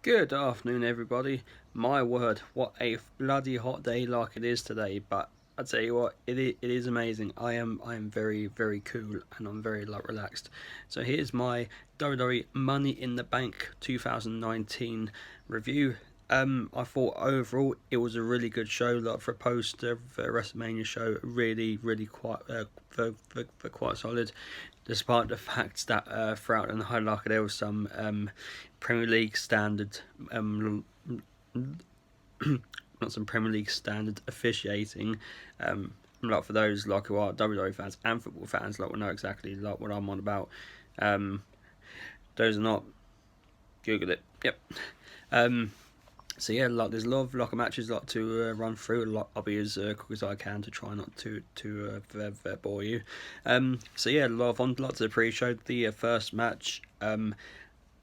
Good afternoon, everybody. My word, what a bloody hot day like it is today. But I tell you what, it is amazing. I am very very cool and I'm very relaxed. So here's my WWE Money in the Bank 2019 review. I thought overall it was a really good show. Like for a post for a WrestleMania show, really quite for quite solid. Despite the fact that throughout the night, like there was some Premier League standard, not some Premier League standard officiating. Like for those like who are WWE fans and football fans, like will know exactly like what I'm on about. Um, those are not. Google it. Yep. Um, so yeah, like there's a lot of matches like to run through. I'll be as quick as I can to try not to bore you. So yeah, a lot of fun. Lots to appreciate. The first match, the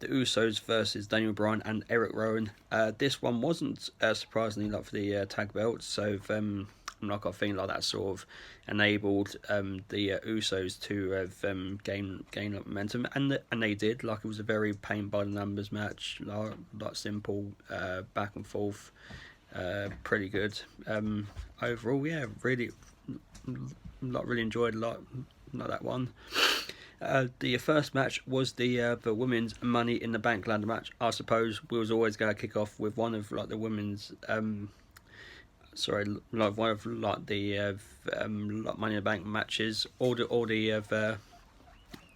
Usos versus Daniel Bryan and Eric Rowan. This one wasn't surprisingly like for the tag belts. So I'm like I think like that sort of enabled the Usos to have gain up momentum, and they did. Like it was a very pain by the numbers match, like simple back and forth, pretty good. Overall, yeah, really enjoyed like that one. The first match was the women's Money in the Bank ladder match. I suppose we was always going to kick off with one of like the women's like one of like the like Money in the Bank matches, or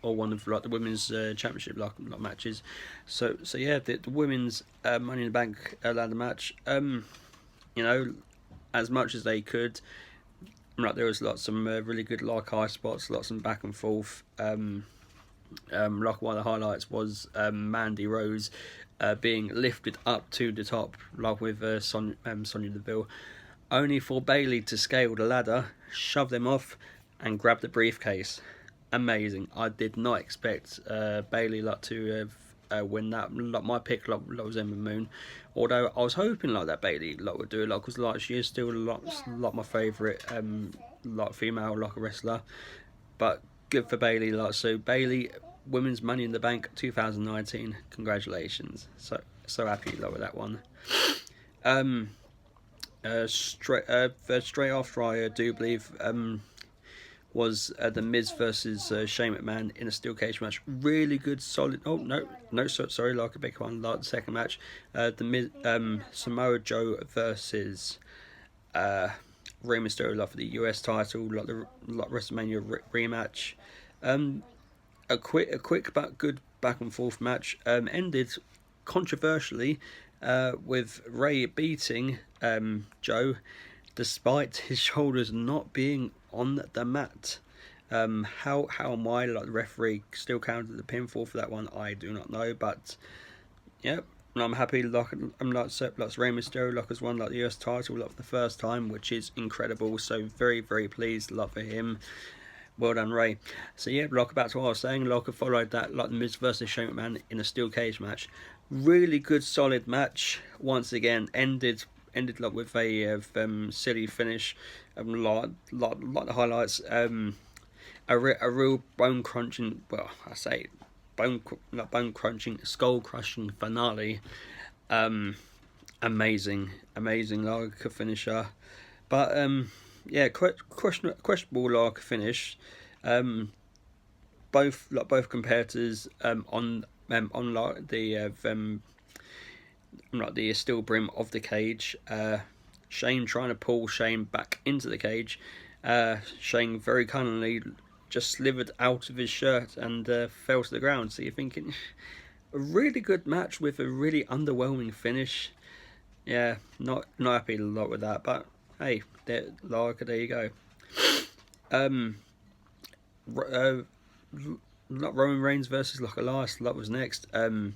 one of like the women's championship like matches. So yeah, the women's Money in the Bank ladder match. You know, as much as they could. Like there was lots some really good like high spots, lots of back and forth. Like one of the highlights was Mandy Rose being lifted up to the top, like with Sonya Deville, only for Bayley to scale the ladder, shove them off, and grab the briefcase. Amazing! I did not expect Bayley like to win that. Like my pick was Emma Moon, although I was hoping like that Bayley like would do it because like she is still like my favourite like female like a wrestler, but good for Bayley. Like so, Bayley Women's Money in the Bank 2019. Congratulations! So happy like with that one. Um, straight after I do believe was the Miz versus Shane McMahon in a steel cage match. Really good, solid. Oh no, sorry, like a big one. Like the second match, the Miz, Samoa Joe versus Rey Mysterio like for the US title, like the WrestleMania rematch. Um, a quick but good back and forth match. Ended controversially with Ray beating Joe, despite his shoulders not being on the mat. How am I like the referee still counted the pinfall for that one? I do not know, but yeah. And I'm happy. Like I'm like Rey Mysterio like has won like the US title like for the first time, which is incredible. So very pleased like for him. Well done, Ray. So yeah, like about what I was saying, like I followed that like the Miz versus Shane McMahon in a steel cage match. Really good, solid match. Once again, ended like with a silly finish. Like the highlights. A real bone crunching. Well, I say bone crunching, skull crushing finale. Um, amazing like a finisher. But yeah, questionable like finish. Um, both competitors on like the steel brim of the cage. Shane trying to pull Shane back into the cage. Shane very cunningly just slithered out of his shirt and fell to the ground. So you're thinking a really good match with a really underwhelming finish. Yeah, not happy a lot with that, but hey, there you go. Um, uh, Roman Reigns versus like Elias. Like was next. Like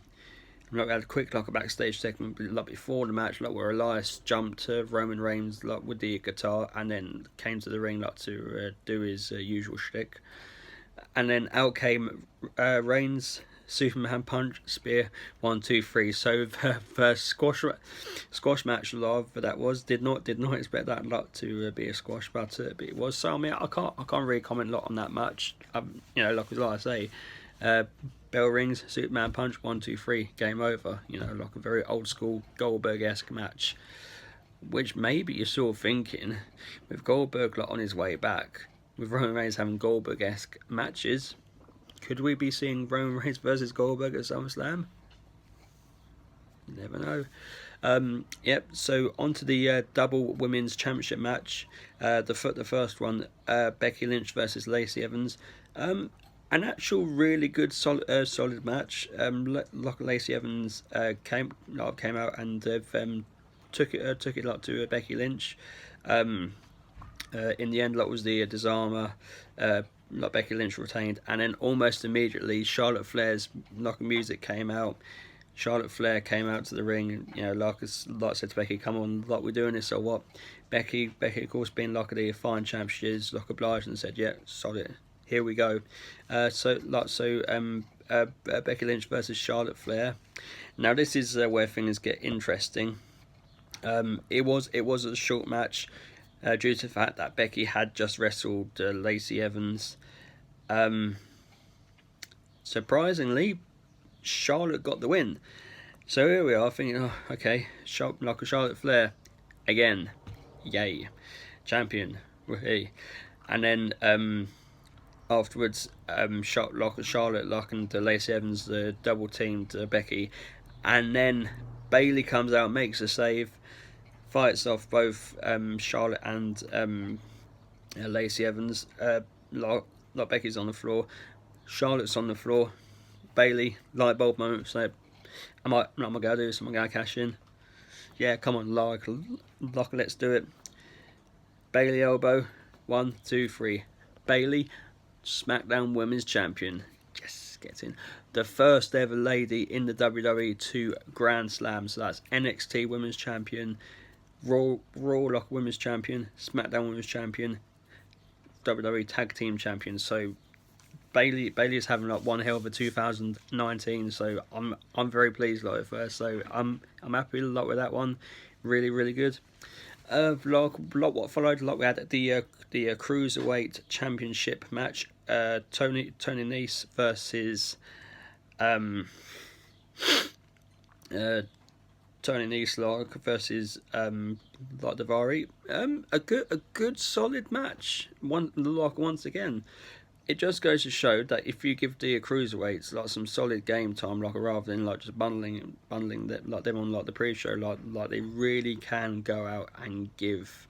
we had a quick like a backstage segment like before the match, like where Elias jumped to Roman Reigns like with the guitar, and then came to the ring like to do his usual shtick, and then out came Reigns. Superman punch, spear, 1, 2, 3. So the squash match live that was did not expect that lot to be a squash, but it was. So I mean I can't really comment a lot on that much. Like I say, uh, bell rings, Superman punch, 1, 2, 3, game over. You know, like a very old school Goldberg-esque match. Which maybe you're sort of thinking, with Goldberg like on his way back, with Roman Reigns having Goldberg-esque matches, could we be seeing Roman Reigns versus Goldberg at SummerSlam? You never know. Yep, so on to the double women's championship match. The first one, Becky Lynch versus Lacey Evans. An actual really good solid match. Lacey Evans came out and took it like to Becky Lynch. In the end, like was the disarmer. Like Becky Lynch retained, and then almost immediately Charlotte Flair's music came out. Charlotte Flair came out to the ring, and you know, like said to Becky, "Come on, like we're doing this or what?" Becky, of course, being like the fine champ she is, like obliged and said, "Yeah, solid. Here we go." Becky Lynch versus Charlotte Flair. Now this is where things get interesting. It was a short match due to the fact that Becky had just wrestled Lacey Evans. Surprisingly, Charlotte got the win. So here we are thinking, oh, okay, Charlotte Flair again, yay, champion, woohoo. And then afterwards, Charlotte and Lacey Evans double teamed Becky, and then Bayley comes out, makes a save, fights off both Charlotte and Lacey Evans. Like Becky's on the floor, Charlotte's on the floor. Bayley, light bulb moment, so I'm not gonna do this, I'm gonna cash in. Yeah, come on, let's do it. Bayley elbow, 1, 2, 3. Bayley, SmackDown Women's Champion. Yes, gets in. The first ever lady in the WWE to Grand Slam. So that's NXT Women's Champion, Raw Women's Champion, SmackDown Women's Champion, WWE Tag Team Champion. So Bayley is having like one hell of a 2019, so I'm very pleased with her. So I'm happy a lot with that one. Really good. What followed, we had the Cruiserweight Championship match. Tony Nese versus Tony Nese versus Daivari. A good solid match. Once again. It just goes to show that if you give the cruiserweights like some solid game time, rather than just bundling them on the pre-show, like they really can go out and give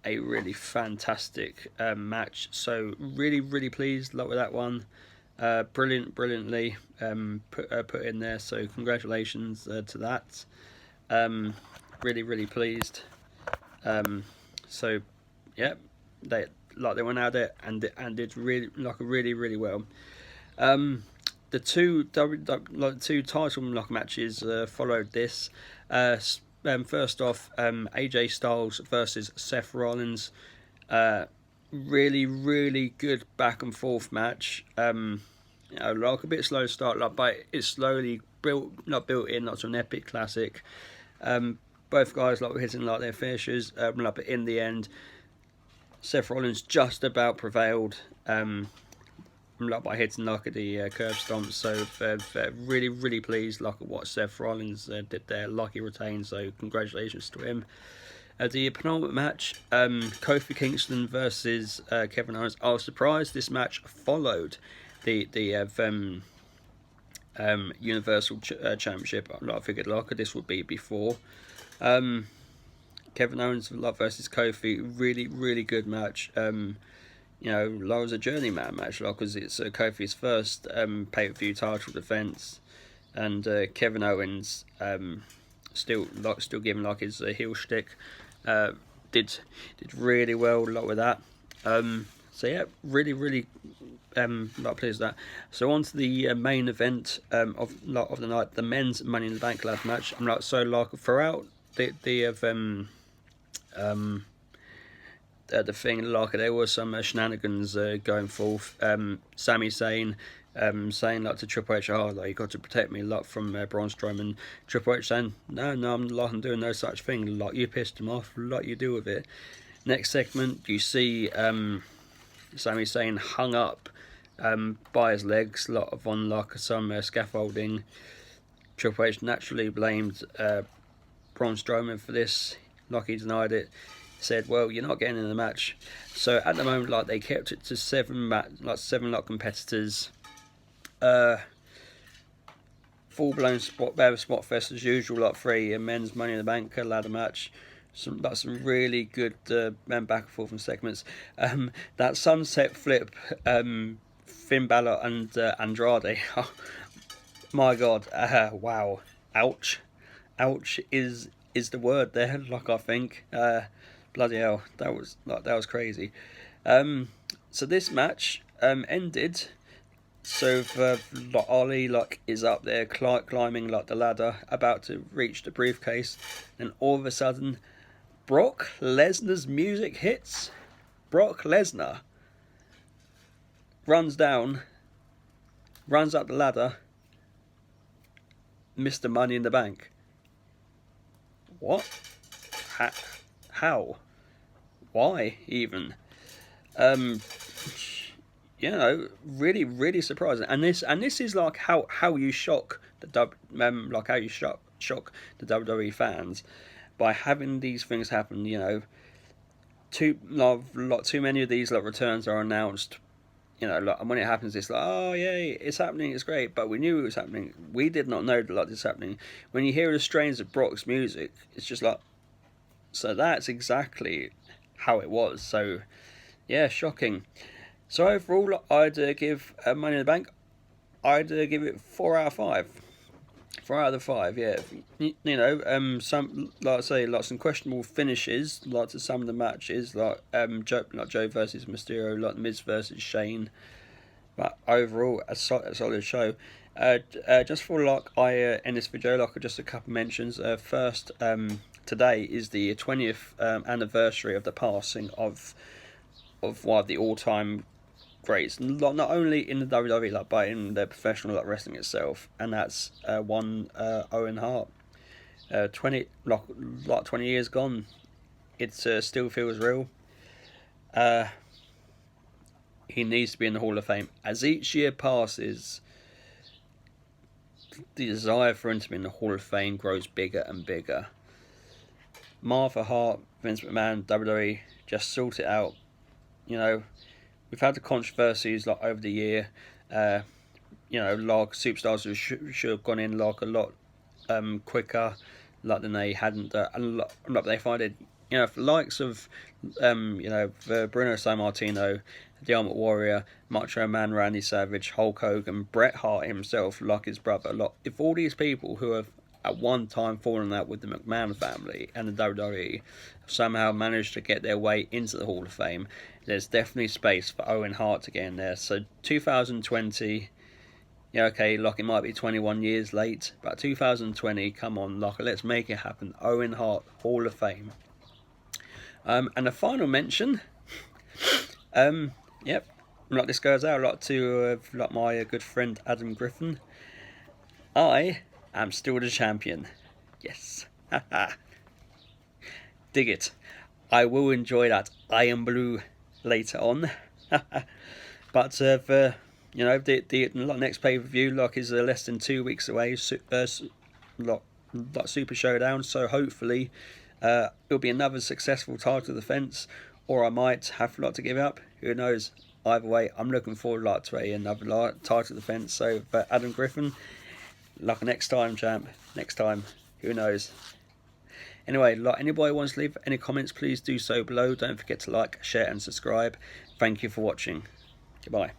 a really fantastic match. So really pleased with that one. Brilliantly put in there. So congratulations to that. Really pleased. So yeah, they went at it and did really well. The two title matches followed this. First off, AJ Styles versus Seth Rollins. Really good back and forth match. A bit slow start, but it's slowly built in, to an epic classic. Both guys were hitting their finishers. But in the end, Seth Rollins just about prevailed by hitting the curb stomp. So really pleased at what Seth Rollins did there. He retained, so congratulations to him. The penultimate match, Kofi Kingston versus Kevin Owens. I was surprised this match followed the Universal Championship. I figured this would be before. Kevin Owens versus Kofi, really good match. Was a journeyman match, because it's Kofi's first pay-per-view title defense, and Kevin Owens still giving his heel shtick. Did really well with that. So yeah, really pleased with that. So on to the main event of the night, the men's Money in the Bank ladder match. Throughout the thing, there were some shenanigans going forth. Sami Zayn saying to Triple H, you got to protect me from Braun Strowman. Triple H saying, no, I'm doing no such thing. You pissed him off. You deal with it. Next segment, you see Sami Zayn hung up by his legs, lot of on like some scaffolding. Triple H naturally blamed Braun Strowman for this, like he denied it. Said, well, you're not getting in the match. So at the moment, like, they kept it to seven competitors. Full blown spot fest as usual, like 3 men's Money in the Bank ladder match. Some really good men back and forth from segments. That sunset flip, Finn Balor and Andrade. My God, wow, ouch is the word there. Like, I think, bloody hell, that was crazy. So this match ended. So Ali is up there climbing like the ladder, about to reach the briefcase, and all of a sudden, Brock Lesnar's music hits. Brock Lesnar runs up the ladder. Mr. Money in the Bank. What? How? Why even? You know, really surprising. And this is like how you shock the how you shock the WWE fans by having these things happen. You know, too many of these returns are announced. You know, and when it happens, it's like, oh yay, it's happening, it's great. But we knew it was happening. We did not know that this is happening. When you hear the strains of Brock's music, it's just like, so that's exactly how it was. So yeah, shocking. So overall, I'd give Money in the Bank, I'd give it 4 out of 5. 4 out of 5, yeah. You know, some, like I say, some questionable finishes, like to some of the matches, like Joe versus Mysterio, like Miz versus Shane. But overall, a solid show. Just for I end this video, just a couple mentions. First, today is the 20th anniversary of the passing of one of the all-time greats, not only in the WWE, but in the professional wrestling itself, and that's Owen Hart. 20 years gone, it still feels real. He needs to be in the Hall of Fame. As each year passes, the desire for him to be in the Hall of Fame grows bigger and bigger. Martha Hart, Vince McMahon, WWE, just sort it out. You know, we've had the controversies over the year. You know, superstars who should have gone in a lot quicker, than they hadn't. They find it. You know, for the likes of Bruno Sammartino, the Ultimate Warrior, Macho Man Randy Savage, Hulk Hogan, Bret Hart himself, like his brother. If all these people who have at one time fallen out with the McMahon family and the WWE somehow managed to get their way into the Hall of Fame, there's definitely space for Owen Hart to get in there. So 2020, yeah, okay, it might be 21 years late, but 2020, come on, let's make it happen. Owen Hart, Hall of Fame. And a final mention, yep, this goes out to my good friend Adam Griffin. I am still the champion. Yes. Dig it. I will enjoy that Iron Blue later on. But the next pay-per-view is less than 2 weeks away. Super Showdown. So hopefully it'll be another successful title defense, or I might have to give up. Who knows? Either way, I'm looking forward to another title defense. So, but Adam Griffin, next time, champ. Next time. Who knows? Anyway, anybody wants to leave any comments, please do so below. Don't forget to like, share and subscribe. Thank you for watching. Goodbye.